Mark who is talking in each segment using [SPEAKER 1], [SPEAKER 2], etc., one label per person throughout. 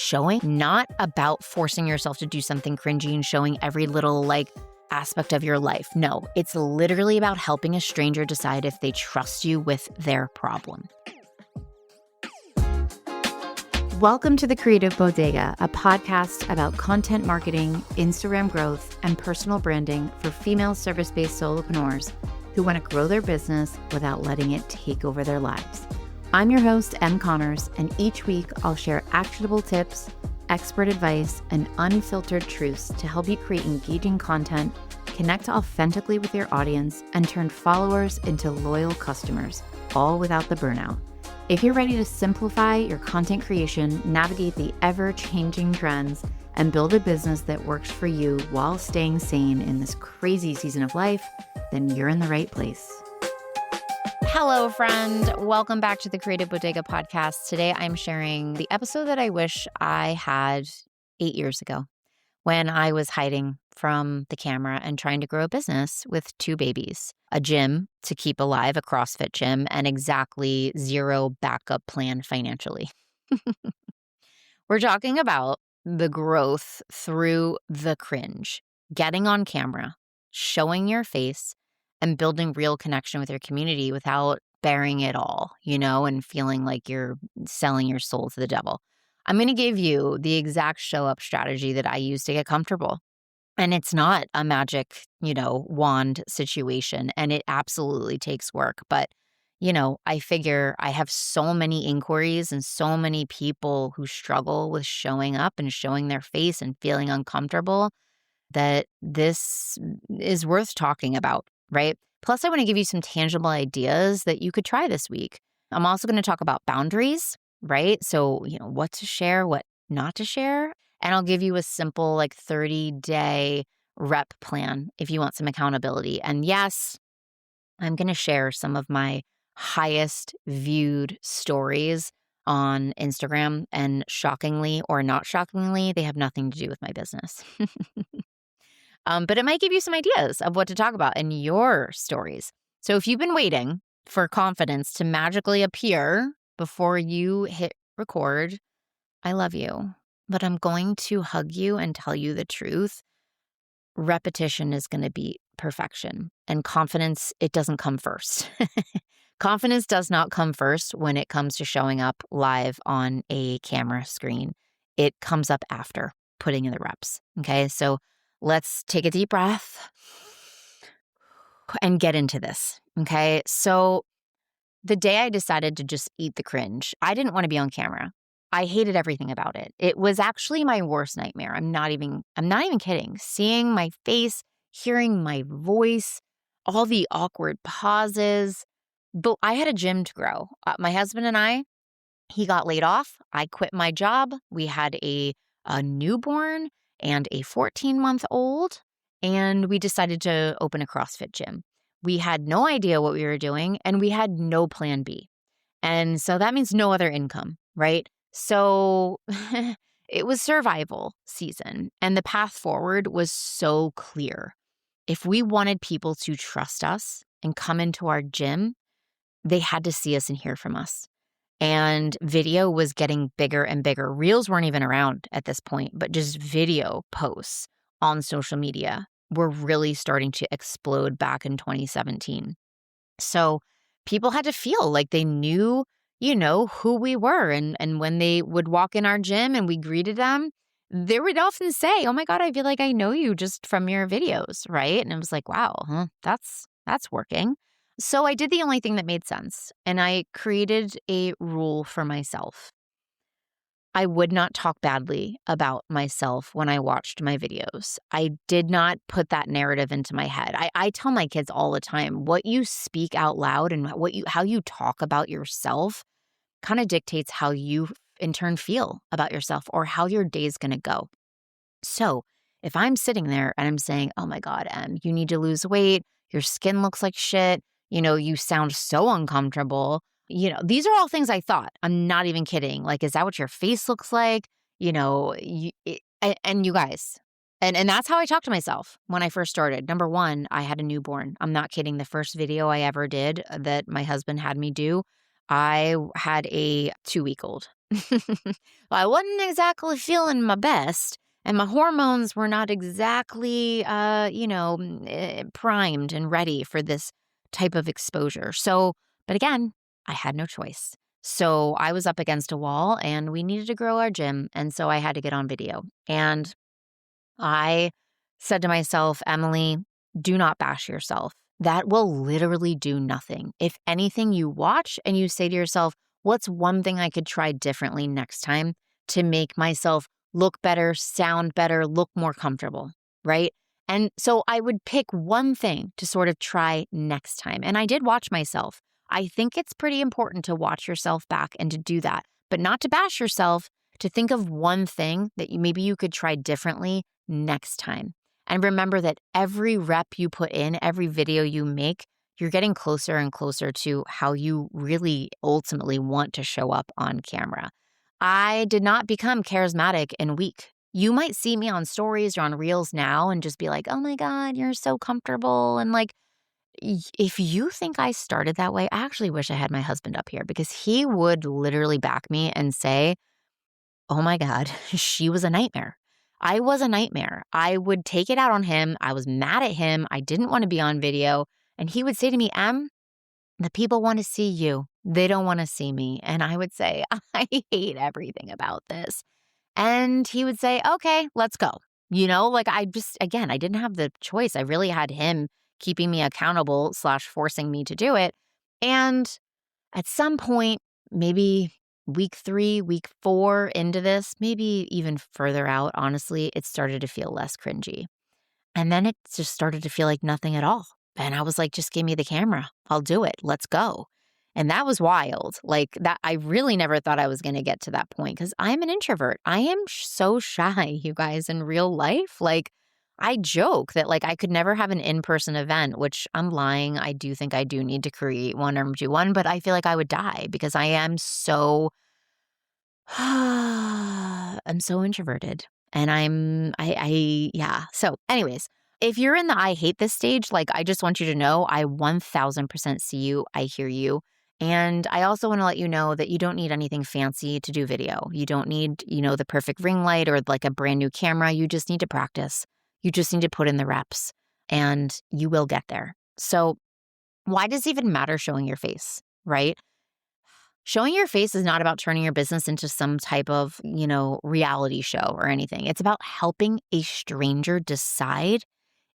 [SPEAKER 1] showing, not about forcing yourself to do something cringy and showing every little aspect of your life. No, it's literally about helping a stranger decide if they trust you with their problem. Welcome to the Creative Bodega, a podcast about content marketing, Instagram growth, and personal branding for female service-based solopreneurs who want to grow their business without letting it take over their lives. I'm your host, Em Connors, and each week I'll share actionable tips, expert advice, and unfiltered truths to help you create engaging content, connect authentically with your audience, and turn followers into loyal customers, all without the burnout. If you're ready to simplify your content creation, navigate the ever-changing trends, and build a business that works for you while staying sane in this crazy season of life, then you're in the right place. Hello, friend. Welcome back to the Creative Bodega podcast. Today, I'm sharing the episode that I wish I had 8 years ago when I was hiding from the camera and trying to grow a business with 2 babies, a gym to keep alive, a CrossFit gym, and exactly zero backup plan financially. We're talking about the growth through the cringe, getting on camera, showing your face, and building real connection with your community without bearing it all, and feeling like you're selling your soul to the devil. I'm going to give you the exact show up strategy that I use to get comfortable. And it's not a magic, wand situation. And it absolutely takes work. But, I figure I have so many inquiries and so many people who struggle with showing up and showing their face and feeling uncomfortable that this is worth talking about, right? Plus, I want to give you some tangible ideas that you could try this week. I'm also going to talk about boundaries, right? So, what to share, what not to share. And I'll give you a simple 30-day rep plan if you want some accountability. And yes, I'm going to share some of my highest viewed stories on Instagram. And shockingly or not shockingly, they have nothing to do with my business. But it might give you some ideas of what to talk about in your stories. So if you've been waiting for confidence to magically appear before you hit record, I love you. But I'm going to hug you and tell you the truth. Repetition is going to beat perfection. And confidence, it doesn't come first. Confidence does not come first when it comes to showing up live on a camera screen. It comes up after putting in the reps. Okay, so let's take a deep breath and get into this, okay? So the day I decided to just eat the cringe, I didn't want to be on camera. I hated everything about it. It was actually my worst nightmare. I'm not even kidding. Seeing my face, hearing my voice, all the awkward pauses. But I had a gym to grow. My husband and I, he got laid off. I quit my job. We had a newborn and a 14-month-old, and we decided to open a CrossFit gym. We had no idea what we were doing, and we had no plan B. And so that means no other income, right? So it was survival season, and the path forward was so clear. If we wanted people to trust us and come into our gym, they had to see us and hear from us. And video was getting bigger and bigger. Reels weren't even around at this point, but just video posts on social media were really starting to explode back in 2017. So people had to feel like they knew, who we were. And when they would walk in our gym and we greeted them, they would often say, "Oh my God, I feel like I know you just from your videos," right? And I was like, wow, that's working. So I did the only thing that made sense, and I created a rule for myself. I would not talk badly about myself when I watched my videos. I did not put that narrative into my head. I tell my kids all the time, what you speak out loud and how you talk about yourself kind of dictates how you in turn feel about yourself or how your day's going to go. So if I'm sitting there and I'm saying, "Oh my God, Em, you need to lose weight. Your skin looks like shit. You sound so uncomfortable." These are all things I thought. I'm not even kidding. Is that what your face looks like? And you guys, and that's how I talked to myself when I first started. Number one, I had a newborn. I'm not kidding. The first video I ever did that my husband had me do, I had a 2-week-old. I wasn't exactly feeling my best, and my hormones were not exactly, primed and ready for this type of exposure. So, but again, I had no choice. So I was up against a wall and we needed to grow our gym. And so I had to get on video. And I said to myself, Emily, do not bash yourself. That will literally do nothing. If anything, you watch and you say to yourself, what's one thing I could try differently next time to make myself look better, sound better, look more comfortable, right? And so I would pick one thing to sort of try next time. And I did watch myself. I think it's pretty important to watch yourself back and to do that, but not to bash yourself, to think of one thing that maybe you could try differently next time. And remember that every rep you put in, every video you make, you're getting closer and closer to how you really ultimately want to show up on camera. I did not become charismatic in a week. You might see me on stories or on reels now and just be like, oh my God, you're so comfortable. And like, if you think I started that way, I actually wish I had my husband up here because he would literally back me and say, oh my God, she was a nightmare. I was a nightmare. I would take it out on him. I was mad at him. I didn't want to be on video. And he would say to me, the people want to see you. They don't want to see me. And I would say, I hate everything about this. And he would say, okay, let's go. I didn't have the choice. I really had him keeping me accountable / forcing me to do it. And at some point, maybe week 3, week 4 into this, maybe even further out, honestly, it started to feel less cringy. And then it just started to feel like nothing at all. And I was like, just give me the camera. I'll do it. Let's go. And that was wild. Like that, I really never thought I was going to get to that point because I'm an introvert. I am so shy, you guys, in real life. Like I joke that like I could never have an in-person event, which I'm lying. I do think I do need to create one or do one, but I feel like I would die because I am so, I'm so introverted and yeah. So anyways, if you're in the I hate this stage, like I just want you to know I 1000% see you. I hear you. And I also want to let you know that you don't need anything fancy to do video. You don't need, the perfect ring light or like a brand new camera. You just need to practice. You just need to put in the reps and you will get there. So why does it even matter showing your face, right? Showing your face is not about turning your business into some type of, reality show or anything. It's about helping a stranger decide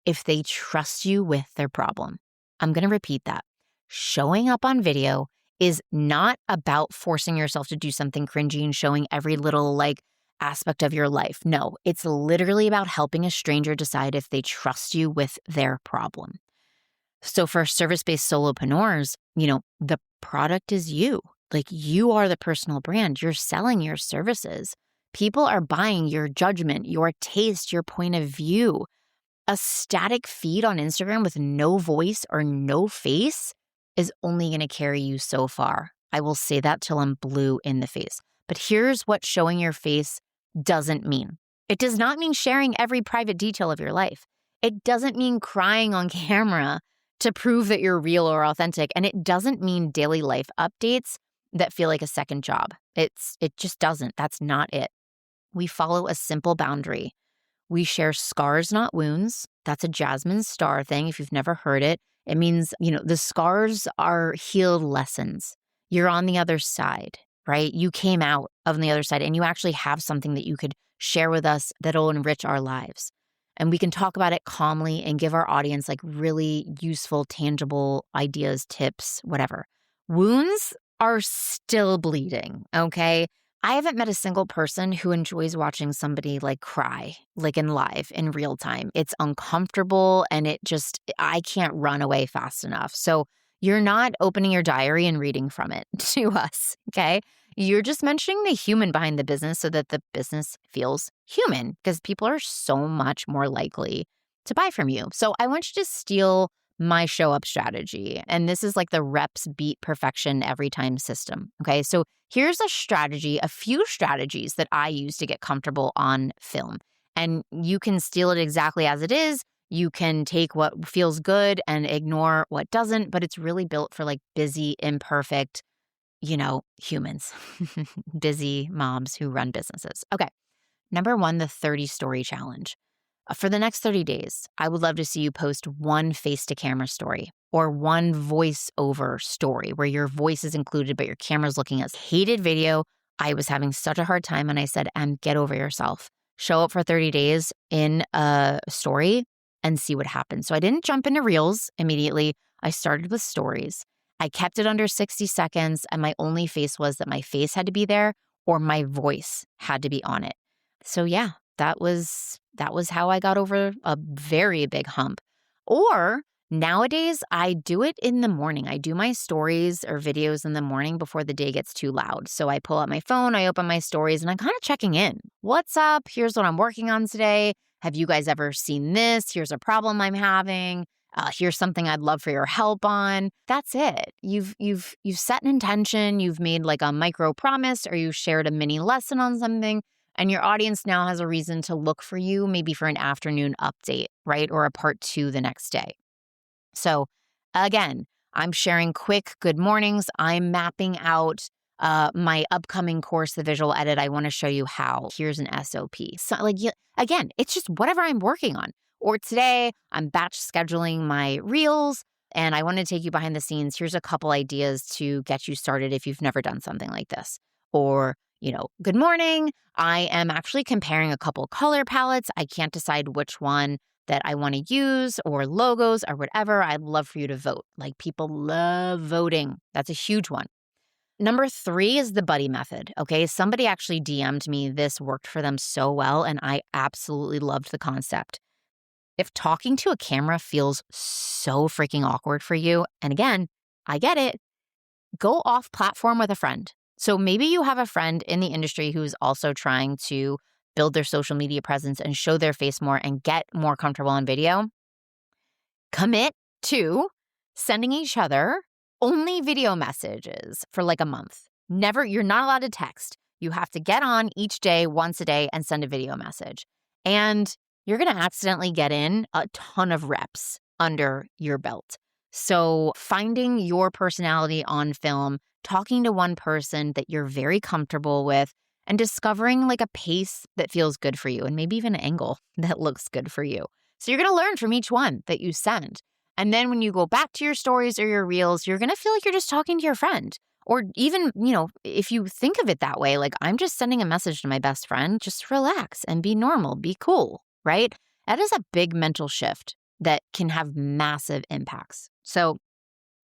[SPEAKER 1] if they trust you with their problem. I'm going to repeat that. Showing up on video is not about forcing yourself to do something cringy and showing every little aspect of your life. No, it's literally about helping a stranger decide if they trust you with their problem. So for service-based solopreneurs, the product is you. Like you are the personal brand. You're selling your services. People are buying your judgment, your taste, your point of view. A static feed on Instagram with no voice or no face is only going to carry you so far. I will say that till I'm blue in the face. But here's what showing your face doesn't mean. It does not mean sharing every private detail of your life. It doesn't mean crying on camera to prove that you're real or authentic. And it doesn't mean daily life updates that feel like a second job. It just doesn't. That's not it. We follow a simple boundary. We share scars, not wounds. That's a Jasmine Star thing. If you've never heard it, it means, the scars are healed lessons. You're on the other side, right? You came out on the other side and you actually have something that you could share with us that'll enrich our lives. And we can talk about it calmly and give our audience really useful, tangible ideas, tips, whatever. Wounds are still bleeding, okay? I haven't met a single person who enjoys watching somebody cry, in live, in real time. It's uncomfortable and I can't run away fast enough. So you're not opening your diary and reading from it to us, okay? You're just mentioning the human behind the business so that the business feels human because people are so much more likely to buy from you. So I want you to steal my show up strategy. And this is the reps beat perfection every time system. Okay. So here's a few strategies that I use to get comfortable on film. And you can steal it exactly as it is. You can take what feels good and ignore what doesn't, but it's really built for busy, imperfect, humans, busy moms who run businesses. Okay. Number one, the 30 story challenge. For the next 30 days, I would love to see you post one face to camera story or one voice-over story where your voice is included, but your camera's looking at. Hated video. I was having such a hard time and I said, get over yourself. Show up for 30 days in a story and see what happens. So I didn't jump into reels immediately. I started with stories. I kept it under 60 seconds and my only face was that my face had to be there or my voice had to be on it. So yeah, that was how I got over a very big hump. Or nowadays, I do it in the morning. I do my stories or videos in the morning before the day gets too loud. So I pull out my phone, I open my stories, and I'm kind of checking in. What's up? Here's what I'm working on today. Have you guys ever seen this? Here's a problem I'm having. Here's something I'd love for your help on. That's it. You've set an intention. You've made like a micro promise, or you shared a mini lesson on something. And your audience now has a reason to look for you, maybe for an afternoon update, right? Or a part 2 the next day. So again, I'm sharing quick good mornings. I'm mapping out my upcoming course, the visual edit. I want to show you how. Here's an SOP. So again, it's just whatever I'm working on. Or today, I'm batch scheduling my reels and I want to take you behind the scenes. Here's a couple ideas to get you started if you've never done something like this. Or good morning. I am actually comparing a couple color palettes. I can't decide which one that I want to use or logos or whatever. I'd love for you to vote. Like people love voting. That's a huge one. Number 3 is the buddy method. Okay. Somebody actually DM'd me. This worked for them so well. And I absolutely loved the concept. If talking to a camera feels so freaking awkward for you, and again, I get it, go off platform with a friend. So maybe you have a friend in the industry who's also trying to build their social media presence and show their face more and get more comfortable on video. Commit to sending each other only video messages for like a month. You're not allowed to text. You have to get on each day, once a day, and send a video message. And you're going to accidentally get in a ton of reps under your belt. So finding your personality on film, talking to one person that you're very comfortable with, and discovering like a pace that feels good for you and maybe even an angle that looks good for you. So you're going to learn from each one that you send. And then when you go back to your stories or your reels, you're going to feel like you're just talking to your friend. Or even, if you think of it that way, like I'm just sending a message to my best friend, just relax and be normal, be cool, right? That is a big mental shift that can have massive impacts. So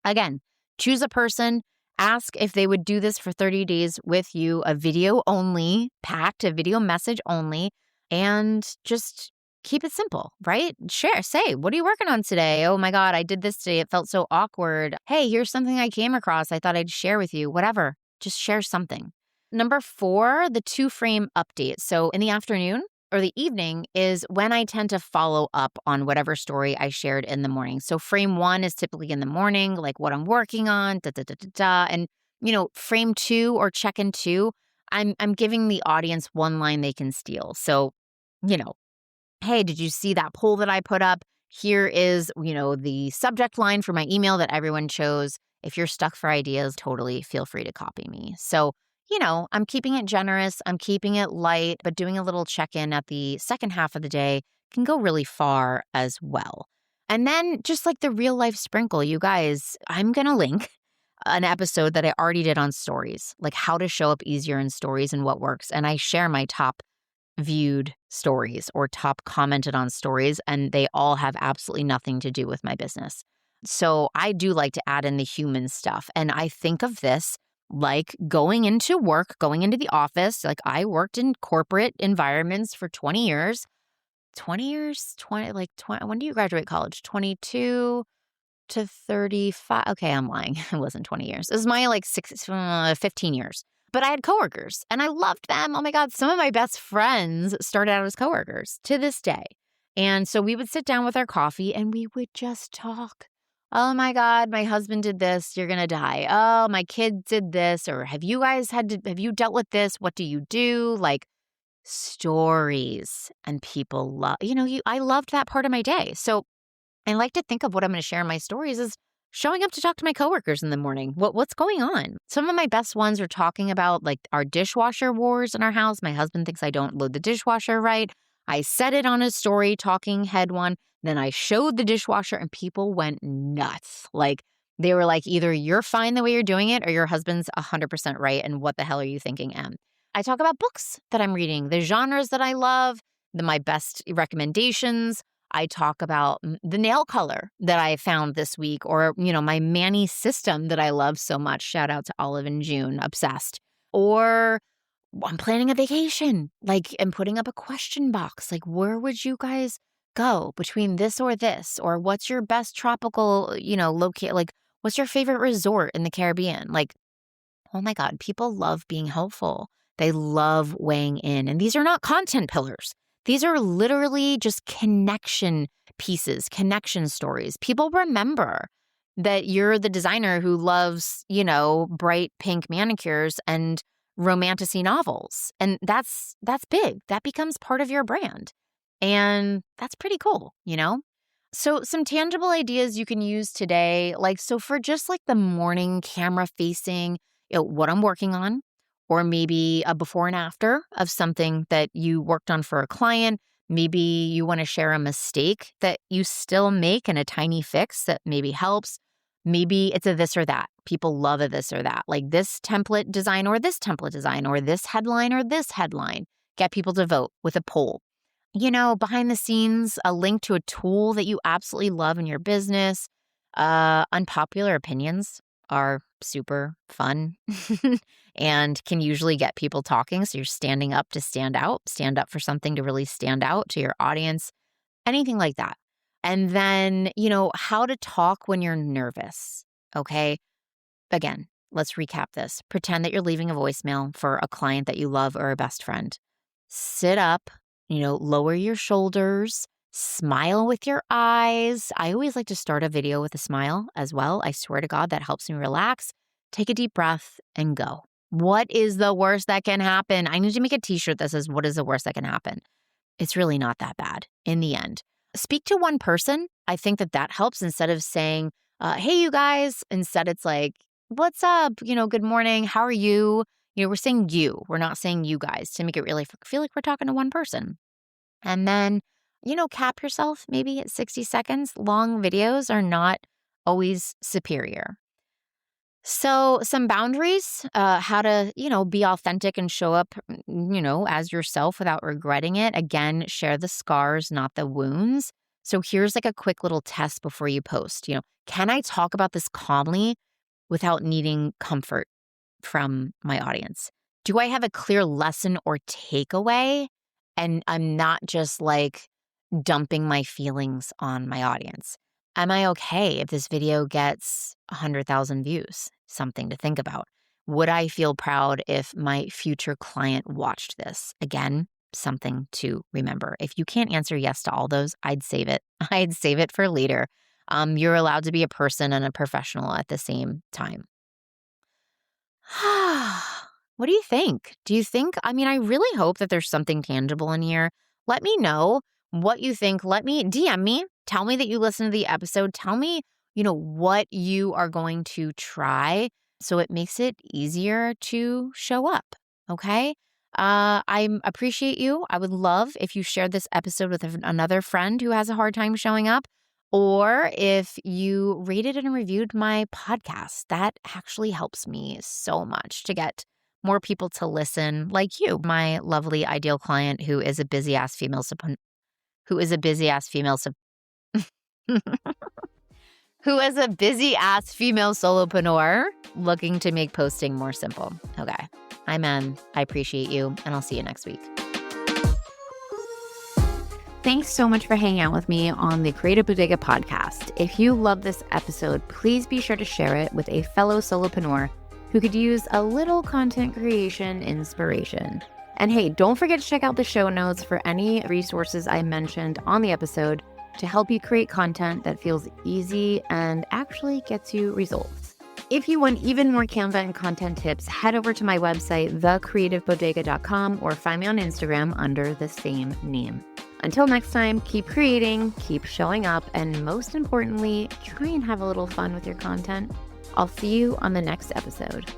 [SPEAKER 1] again, choose a person, ask if they would do this for 30 days with you, a video only, packed, a video message only, and just keep it simple, right? Say, what are you working on today? Oh my God, I did this today. It felt so awkward. Hey, here's something I came across. I thought I'd share with you, whatever. Just share something. Number 4, the 2-frame update. So in the afternoon, or the evening is when I tend to follow up on whatever story I shared in the morning. So frame 1 is typically in the morning, like what I'm working on, And, frame 2 or check-in 2, I'm giving the audience one line they can steal. So, hey, did you see that poll that I put up? Here is, the subject line for my email that everyone chose. If you're stuck for ideas, totally feel free to copy me. So I'm keeping it generous, I'm keeping it light, but doing a little check-in at the second half of the day can go really far as well. And then just like the real life sprinkle, you guys, I'm going to link an episode that I already did on stories, like how to show up easier in stories and what works. And I share my top viewed stories or top commented on stories, and they all have absolutely nothing to do with my business. So I do like to add in the human stuff. And I think of this like going into work, going into the office. Like I worked in corporate environments for 20 years. 20 years? 20, when do you graduate college? 22 to 35. Okay, I'm lying. It wasn't 20 years. It was my 15 years. But I had coworkers and I loved them. Oh my God, some of my best friends started out as coworkers to this day. And so we would sit down with our coffee and we would just talk. Oh my God, my husband did this. You're going to die. Oh, my kid did this. Or have you dealt with this? What do you do? Like stories. And people love, I loved that part of my day. So I like to think of what I'm going to share in my stories as showing up to talk to my coworkers in the morning. What's going on? Some of my best ones are talking about like our dishwasher wars in our house. My husband thinks I don't load the dishwasher right. I said it on a story, talking head one. Then I showed the dishwasher and people went nuts. Like they were like, either you're fine the way you're doing it or your husband's 100% right. And what the hell are you thinking, Em? I talk about books that I'm reading, the genres that I love, my best recommendations. I talk about the nail color that I found this week or, my Manny system that I love so much. Shout out to Olive and June, obsessed. Or I'm planning a vacation, and putting up a question box. Like, where would you guys go between this or this? Or what's your best tropical, locate? What's your favorite resort in the Caribbean? Oh my God, people love being helpful. They love weighing in. And these are not content pillars. These are literally just connection pieces, connection stories. People remember that you're the designer who loves, bright pink manicures and romantasy novels. And that's big. That becomes part of your brand. And that's pretty cool, So some tangible ideas you can use today, for just the morning camera facing, what I'm working on, or maybe a before and after of something that you worked on for a client. Maybe you want to share a mistake that you still make and a tiny fix that maybe helps. Maybe it's a this or that. People love a this or that, like this template design or this template design or this headline or this headline. Get people to vote with a poll. Behind the scenes, a link to a tool that you absolutely love in your business. Unpopular opinions are super fun and can usually get people talking. So you're standing up to stand out, stand up for something to really stand out to your audience, anything like that. And then, how to talk when you're nervous. Okay. Again, let's recap this. Pretend that you're leaving a voicemail for a client that you love or a best friend. Sit up, lower your shoulders, smile with your eyes. I always like to start a video with a smile as well. I swear to God, that helps me relax. Take a deep breath and go. What is the worst that can happen? I need to make a t-shirt that says, what is the worst that can happen? It's really not that bad in the end. Speak to one person. I think that helps instead of saying, hey, you guys. Instead, it's like, what's up? Good morning. How are you? We're saying you. We're not saying you guys to make it really feel like we're talking to one person. And then, cap yourself maybe at 60 seconds. Long videos are not always superior. So some boundaries, how to, be authentic and show up, as yourself without regretting it. Again, share the scars, not the wounds. So here's a quick little test before you post. Can I talk about this calmly without needing comfort from my audience? Do I have a clear lesson or takeaway? And I'm not just dumping my feelings on my audience. Am I okay if this video gets 100,000 views? Something to think about. Would I feel proud if my future client watched this? Again, something to remember. If you can't answer yes to all those, I'd save it. I'd save it for later. You're allowed to be a person and a professional at the same time. What do you think? Do you think, I really hope that there's something tangible in here. Let me know what you think. DM me. Tell me that you listened to the episode. Tell me, what you are going to try so it makes it easier to show up. Okay. I appreciate you. I would love if you shared this episode with another friend who has a hard time showing up, or if you rated and reviewed my podcast. That actually helps me so much to get more people to listen, like you, my lovely ideal client who is a busy ass female who is a busy ass female solopreneur looking to make posting more simple. Okay. I'm Em. I appreciate you, and I'll see you next week. Thanks so much for hanging out with me on the Creative Bodega podcast. If you love this episode, please be sure to share it with a fellow solopreneur who could use a little content creation inspiration. And hey, don't forget to check out the show notes for any resources I mentioned on the episode to help you create content that feels easy and actually gets you results. If you want even more Canva and content tips, head over to my website, thecreativebodega.com, or find me on Instagram under the same name. Until next time, keep creating, keep showing up, and most importantly, try and have a little fun with your content. I'll see you on the next episode.